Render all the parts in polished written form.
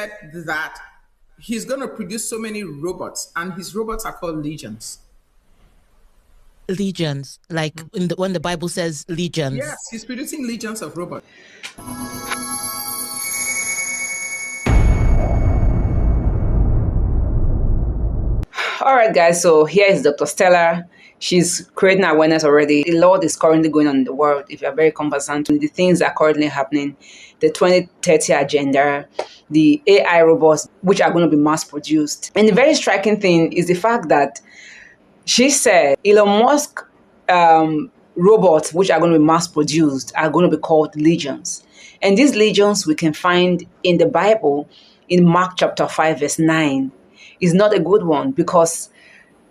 said that he's going to produce so many robots, and his robots are called legions. Legions, like when the Bible says legions. Yes, he's producing legions of robots. All right, guys, so here is Dr. Stella. She's creating awareness already. A lot is currently going on in the world. If you're very conversant with the things that are currently happening, the 2030 agenda, the AI robots, which are going to be mass produced. And the very striking thing is the fact that she said Elon Musk robots, which are going to be mass produced, are going to be called legions. And these legions we can find in the Bible in Mark chapter 5, verse 9. Is not a good one, because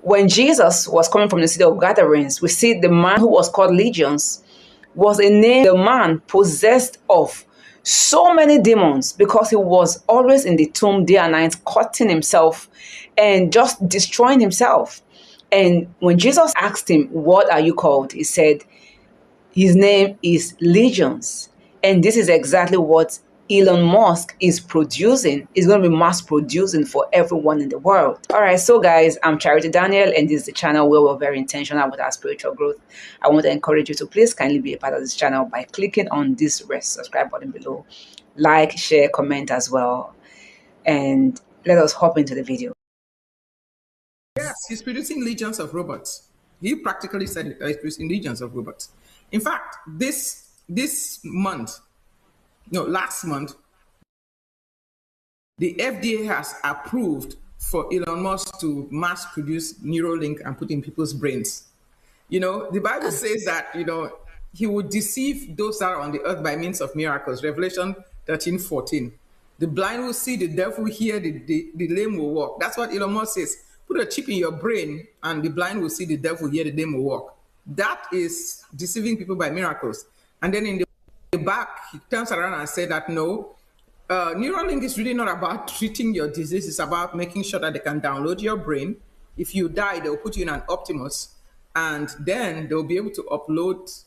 when Jesus was coming from the city of gatherings, we see the man who was called legions was a name, the man possessed of so many demons, because he was always in the tomb day and night, cutting himself and just destroying himself. And when Jesus asked him, "What are you called?" he said, his name is Legions. And this is exactly what Elon Musk is producing. Is going to be mass producing for everyone in the world. All right, so guys, I'm Charity Daniel, and this is the channel where we're very intentional with our spiritual growth. I want to encourage you to please kindly be a part of this channel by clicking on this red subscribe button below. Like, share, comment as well. And let us hop into the video. Yes, he's producing legions of robots. He practically said it, he's producing legions of robots. In fact, last month, the FDA has approved for Elon Musk to mass produce Neuralink and put in people's brains. You know, the Bible says that, he would deceive those that are on the earth by means of miracles. Revelation 13:14. The blind will see, the deaf will hear, the lame will walk. That's what Elon Musk says. Put a chip in your brain and the blind will see, the deaf will hear, the lame will walk. That is deceiving people by miracles. And then in the back, he turns around and said that no, Neuralink is really not about treating your disease. It's about making sure that they can download your brain. If you die, they'll put you in an Optimus, and then they'll be able to upload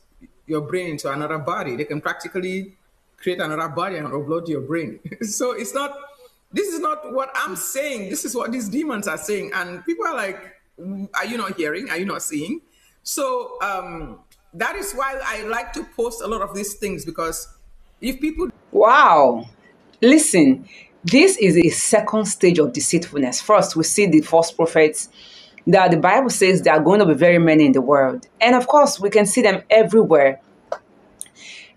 your brain into another body. They can practically create another body and upload your brain. So this is not what I'm saying. This is what these demons are saying. And people are like, are you not hearing? Are you not seeing? So that is why I like to post a lot of these things, because if people... Wow. Listen, this is a second stage of deceitfulness. First, we see the false prophets that the Bible says there are going to be very many in the world. And of course, we can see them everywhere.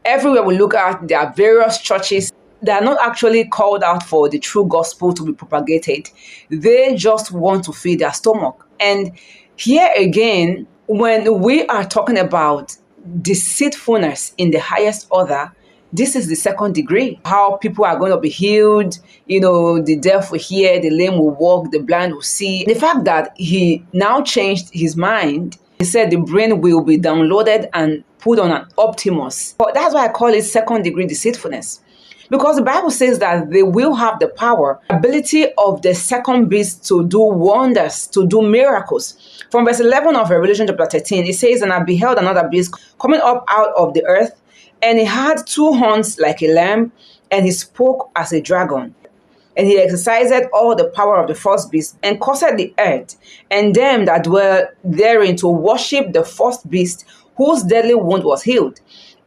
Everywhere we look at, there are various churches that are not actually called out for the true gospel to be propagated. They just want to feed their stomach. And here again, when we are talking about deceitfulness in the highest order, this is the second degree. How people are going to be healed, the deaf will hear, the lame will walk, the blind will see. The fact that he now changed his mind, he said the brain will be downloaded and put on an Optimus. But that's why I call it second degree deceitfulness. Because the Bible says that they will have the power, ability of the second beast to do wonders, to do miracles. From verse 11 of Revelation chapter 13, it says, "And I beheld another beast coming up out of the earth, and he had 2 horns like a lamb, and he spoke as a dragon. And he exercised all the power of the first beast, and caused the earth and them that dwell therein to worship the first beast, whose deadly wound was healed.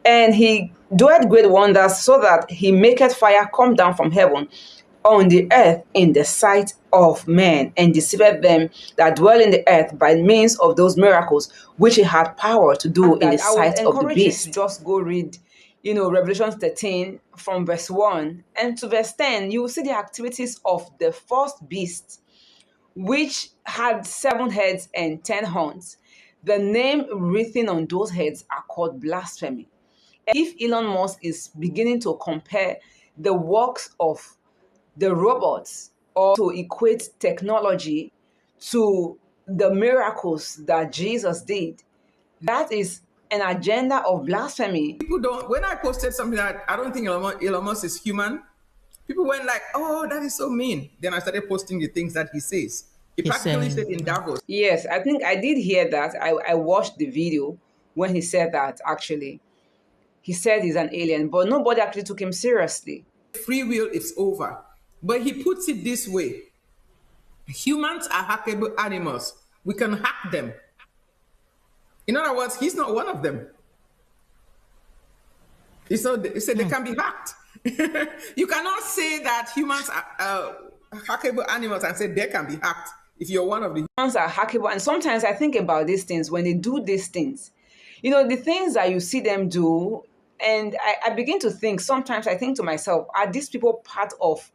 And he doeth great wonders, so that he maketh fire come down from heaven on the earth in the sight of men, and deceiveth them that dwell in the earth by means of those miracles which he had power to do in the sight of the beast." Just go read, Revelation 13 from verse 1 and to verse 10. You will see the activities of the first beast, which had 7 heads and 10 horns. The name written on those heads are called blasphemy. If Elon Musk is beginning to compare the works of the robots, or to equate technology to the miracles that Jesus did, that is an agenda of blasphemy. People don't... When I posted something that I don't think Elon Musk is human, people went like, "Oh, that is so mean." Then I started posting the things that he says. He practically said in Davos. Yes, I think I did hear that. I watched the video when he said that, actually. He said he's an alien, but nobody actually took him seriously. Free will is over. But he puts it this way: humans are hackable animals. We can hack them. In other words, he's not one of them. He said they can be hacked. You cannot say that humans are hackable animals and say they can be hacked if you're one of the Humans are hackable. And sometimes I think about these things when they do these things. The things that you see them do, and I begin to think, sometimes I think to myself, are these people part of,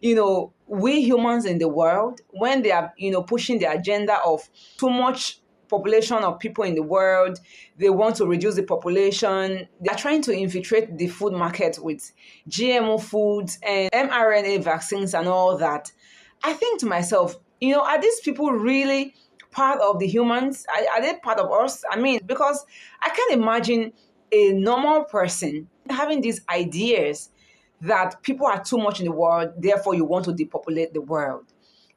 we humans in the world, when they are, pushing the agenda of too much population of people in the world, they want to reduce the population, they're trying to infiltrate the food market with GMO foods and mRNA vaccines and all that. I think to myself, are these people really part of the humans? Are they part of us? I mean, because I can't imagine a normal person having these ideas that people are too much in the world, therefore you want to depopulate the world.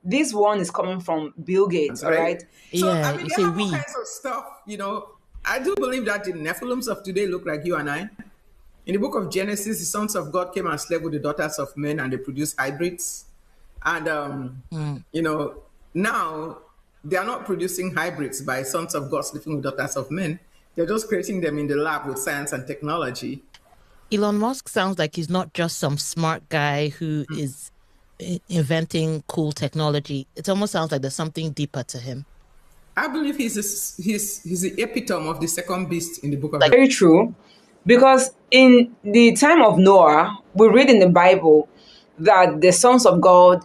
This one is coming from Bill Gates, all right? So, Yeah, I mean, you they say have all we. kinds of stuff, I do believe that the Nephilims of today look like you and I. In the book of Genesis, the sons of God came and slept with the daughters of men, and they produced hybrids. And, now they are not producing hybrids by sons of God sleeping with daughters of men. They're just creating them in the lab with science and technology. Elon Musk sounds like he's not just some smart guy who is inventing cool technology. It almost sounds like there's something deeper to him. I believe he's the epitome of the second beast in the book of Like, very true, because in the time of Noah, we read in the Bible that the sons of God,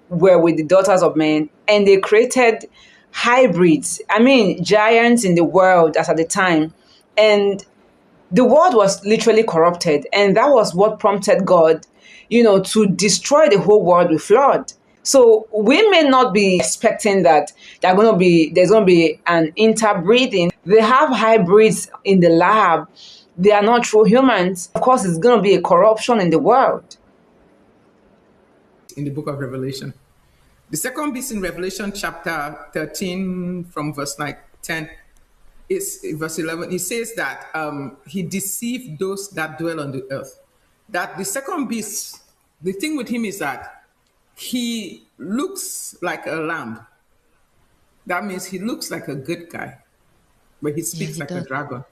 were with the daughters of men, and they created hybrids. I mean, giants in the world as at the time, and the world was literally corrupted, and that was what prompted God, to destroy the whole world with flood. So we may not be expecting that there's going to be an interbreeding. They have hybrids in the lab. They are not true humans. Of course, it's going to be a corruption in the world. In the book of Revelation. The second beast in Revelation chapter 13 from verse 10 is verse 11. It says that he deceived those that dwell on the earth. That the second beast, the thing with him is that he looks like a lamb. That means he looks like a good guy, but he speaks like a dragon.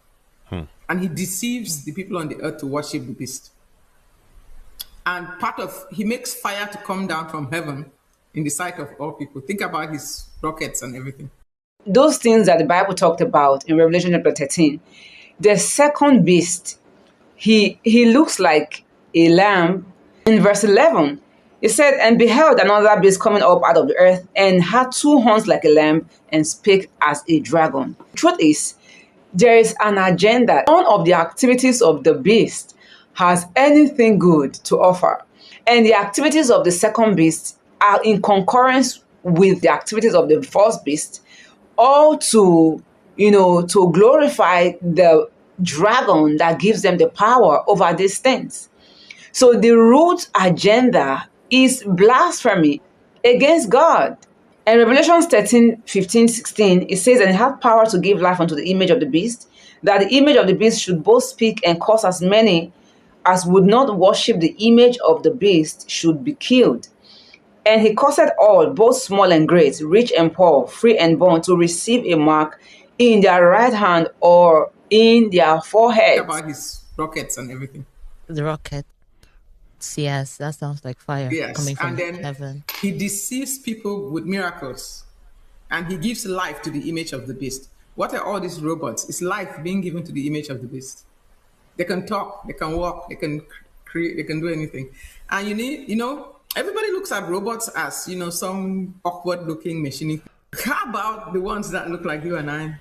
And he deceives the people on the earth to worship the beast. And he makes fire to come down from heaven in the sight of all people. Think about his rockets and everything. Those things that the Bible talked about in Revelation chapter 13, the second beast, he looks like a lamb. In verse 11, it said, "And beheld another beast coming up out of the earth, and had two horns like a lamb, and spake as a dragon." The truth is, there is an agenda. None of the activities of the beast has anything good to offer. And the activities of the second beast are in concurrence with the activities of the first beast, all to glorify the dragon that gives them the power over these things. So the root agenda is blasphemy against God. And Revelation 13, 15, 16, it says, "And it hath power to give life unto the image of the beast, that the image of the beast should both speak and cause as many as would not worship the image of the beast should be killed. And he caused all, both small and great, rich and poor, free and bond, to receive a mark in their right hand or in their forehead." Think about his rockets and everything. The rocket. Yes, that sounds like fire coming from and then heaven. He deceives people with miracles, and he gives life to the image of the beast. What are all these robots? It's life being given to the image of the beast. They can talk, they can walk, they can create, they can do anything. And everybody looks at robots as, some awkward-looking machine. How about the ones that look like you and I?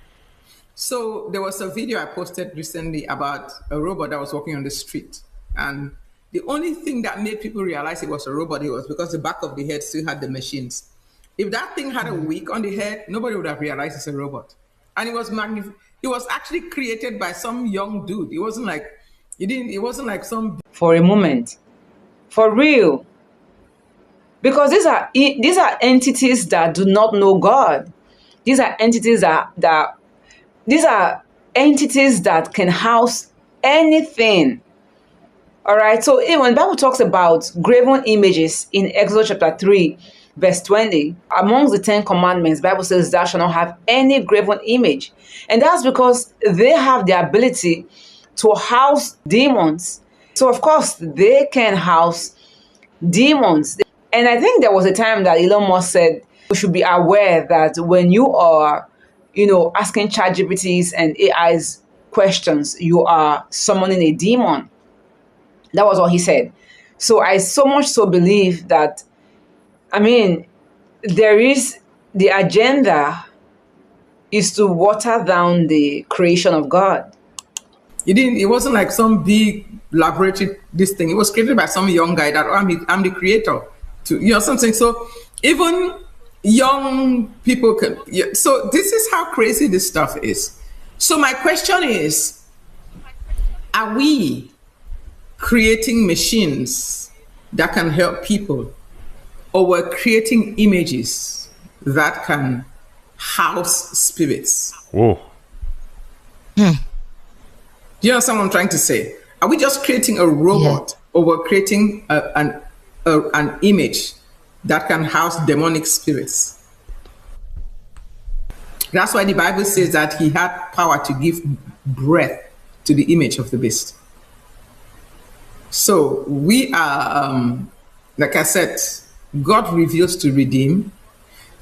So there was a video I posted recently about a robot that was walking on the street. And the only thing that made people realize it was a robot was because the back of the head still had the machines. If that thing had a wick on the head, nobody would have realized it's a robot. And it was magnificent. It was actually created by some young dude. It wasn't like some... For a moment. For real. Because these are entities that do not know God. These are entities that can house anything. All right. So when the Bible talks about graven images in Exodus chapter 3, verse 20, amongst the 10 commandments, the Bible says thou shalt not have any graven image. And that's because they have the ability to house demons. So of course they can house demons. And I think there was a time that Elon Musk said we should be aware that when you are, asking ChatGPTs and AIs questions, you are summoning a demon. That was what he said. So I so much so believe that, there is the agenda is to water down the creation of God. It wasn't like some big laboratory, this thing. It was created by some young guy that, I'm the creator. Something. So even young people can, so this is how crazy this stuff is. So my question is, are we creating machines that can help people, or we're creating images that can house spirits? Whoa. Do you understand what I'm trying to say? Are we just creating a robot, or we're creating an image that can house demonic spirits? That's why the Bible says that he had power to give breath to the image of the beast. So we are, like I said, God reveals to redeem.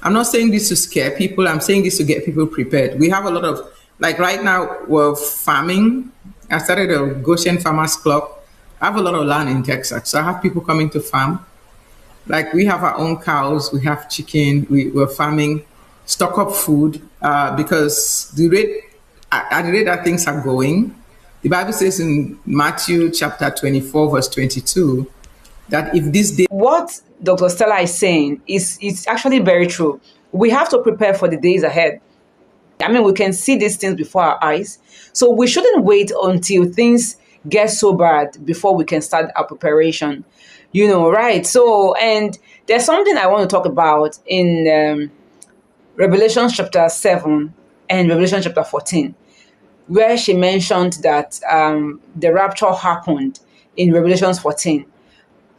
I'm not saying this to scare people. I'm saying this to get people prepared. We have a lot of, like right now, we're farming. I started a Goshen Farmers Club. I have a lot of land in Texas. So I have people coming to farm. Like we have our own cows. We have chicken. We're farming, stock up food because at the rate that things are going, the Bible says in Matthew chapter 24, verse 22, that if this day... What Dr. Stella is saying is actually very true. We have to prepare for the days ahead. We can see these things before our eyes. So we shouldn't wait until things get so bad before we can start our preparation. Right? So, and there's something I want to talk about in Revelation chapter 7 and Revelation chapter 14. Where she mentioned that the rapture happened in Revelation 14.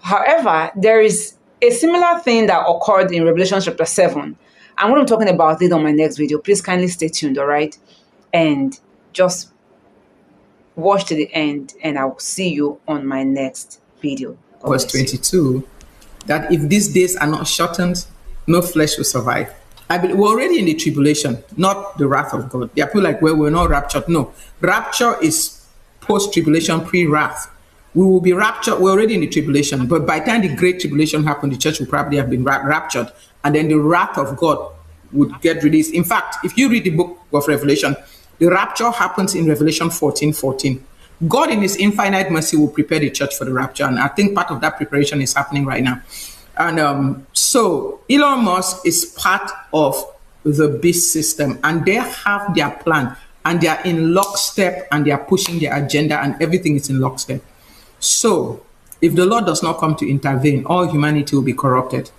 However, there is a similar thing that occurred in Revelation chapter 7. I'm going to be talking about it on my next video. Please kindly stay tuned, all right? And just watch to the end, and I will see you on my next video. Verse 22, that if these days are not shortened, no flesh will survive. We're already in the tribulation, not the wrath of God. There are people like, well, we're not raptured. No, rapture is post-tribulation, pre-wrath. We will be raptured. We're already in the tribulation, but by the time the great tribulation happened, the church will probably have been raptured, and then the wrath of God would get released. In fact, if you read the book of Revelation, the rapture happens in Revelation 14:14. God in his infinite mercy will prepare the church for the rapture, and I think part of that preparation is happening right now. And so Elon Musk is part of the beast system, and they have their plan, and they are in lockstep, and they are pushing their agenda, and everything is in lockstep. So if the Lord does not come to intervene, all humanity will be corrupted.